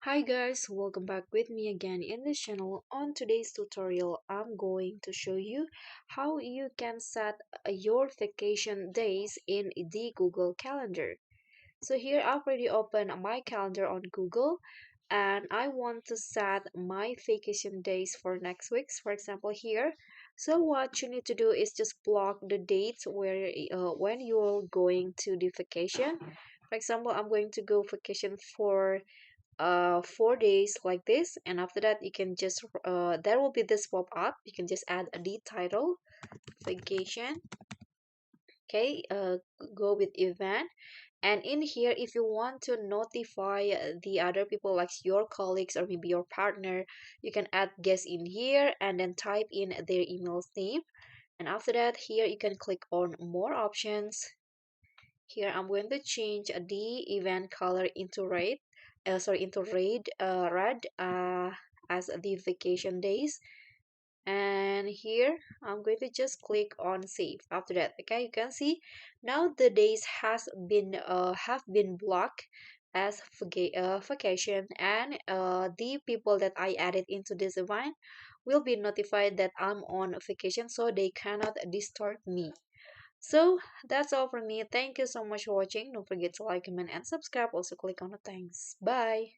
Hi guys, welcome back with me again in this channel. On today's tutorial, I'm going to show you how you can set your vacation days in the Google Calendar. So here I've already opened my calendar on Google and I want to set my vacation days for next week's, for example here. So what you need to do is just block the dates where when you're going to the vacation. For example, I'm going to go vacation for 4 days like this, and after that you can just there will be this pop up. You can just add the title vacation. Okay, go with event, and in here if you want to notify the other people like your colleagues or maybe your partner, you can add guest in here and then type in their email's name. And after that, here you can click on more options. Here I'm going to change the event color into red, into red as the vacation days. And here I'm going to just click on save. After that, okay, you can see now the days have been blocked as vacation, and the people that I added into this event will be notified that I'm on vacation, so they cannot disturb me. So that's all from me. Thank you so much for watching. Don't forget to like, comment, and subscribe. Also click on the thanks. Bye.